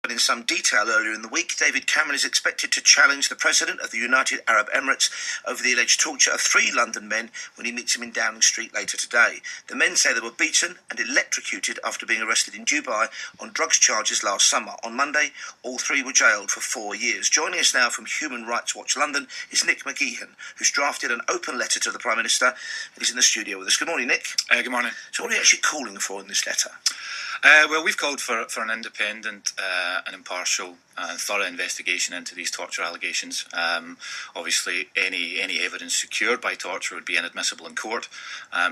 But in some detail earlier in the week, David Cameron is expected to challenge the President of the United Arab Emirates over the alleged torture of 3 London men when he meets him in Downing Street later today. The men say they were beaten and electrocuted after being arrested in Dubai on drugs charges last summer. On Monday, all 3 were jailed for 4 years. Joining us now from Human Rights Watch London is Nick McGeehan, who's drafted an open letter to the Prime Minister, and he's in the studio with us. Good morning, Nick. Good morning. So what are you actually calling for in this letter? Well, we've called for an independent and impartial and thorough investigation into these torture allegations. Obviously, any evidence secured by torture would be inadmissible in court.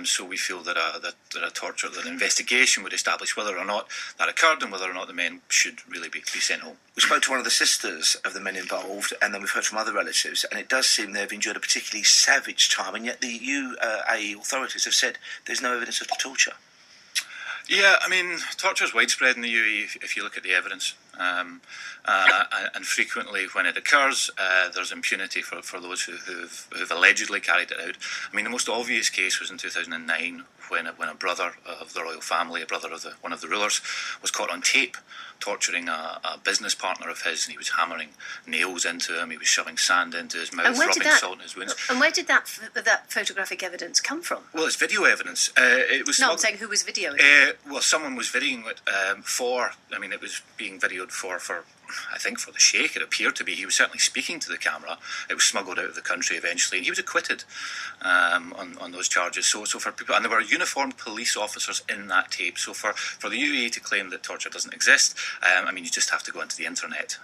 So we feel that an investigation would establish whether or not that occurred and whether or not the men should really be sent home. We spoke to one of the sisters of the men involved, and then we've heard from other relatives, and it does seem they've endured a particularly savage time, and yet the UAE authorities have said there's no evidence of the torture. Yeah, I mean, torture is widespread in the UAE if you look at the evidence. And frequently when it occurs, there's impunity for those who've allegedly carried it out. I mean, the most obvious case was in 2009 when a brother of the royal family, a brother of one of the rulers, was caught on tape torturing a business partner of his, and he was hammering nails into him, he was shoving sand into his mouth, rubbing salt in his wounds. And where did that photographic evidence come from? Well, it's video evidence. It was I'm saying who was videoing it? Well, someone was videoing it it was being videoed for I think for the Sheikh, it appeared to be. He was certainly speaking to the camera. It was smuggled out of the country eventually, and he was acquitted on those charges. So for people, and there were uniformed police officers in that tape. So for the UAE to claim that torture doesn't exist, you just have to go into the internet,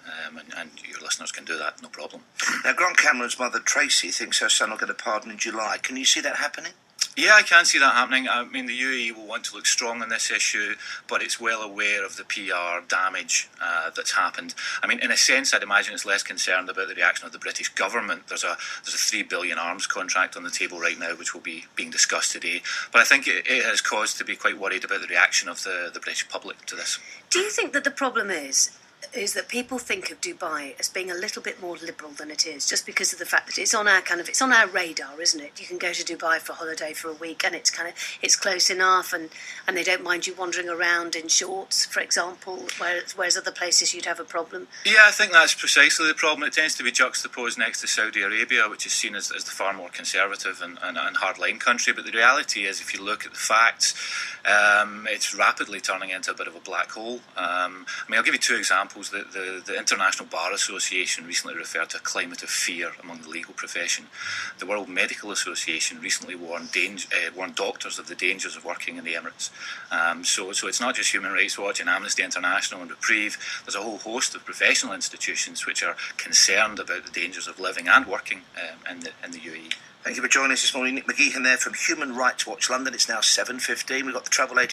and your listeners can do that, no problem. Now, Grant Cameron's mother, Tracy, thinks her son will get a pardon in July. Can you see that happening? Yeah, I can see that happening. I mean, the UAE will want to look strong on this issue, but it's well aware of the PR damage that's happened. I mean, in a sense, I'd imagine it's less concerned about the reaction of the British government. There's a $3 billion arms contract on the table right now, which will be being discussed today. But I think it has cause to be quite worried about the reaction of the British public to this. Do you think that the problem is that people think of Dubai as being a little bit more liberal than it is, just because of the fact that it's on our radar, isn't it? You can go to Dubai for a holiday for a week, and it's close enough, and they don't mind you wandering around in shorts, for example, whereas other places you'd have a problem. Yeah, I think that's precisely the problem. It tends to be juxtaposed next to Saudi Arabia, which is seen as the far more conservative and hardline country. But the reality is, if you look at the facts, it's rapidly turning into a bit of a black hole. I'll give you 2 examples. The International Bar Association recently referred to a climate of fear among the legal profession. The World Medical Association recently warned doctors of the dangers of working in the Emirates. So it's not just Human Rights Watch and Amnesty International and Reprieve. There's a whole host of professional institutions which are concerned about the dangers of living and working in the UAE. Thank you for joining us this morning. Nick McGeehan there from Human Rights Watch London. It's now 7:15. We've got the travel agent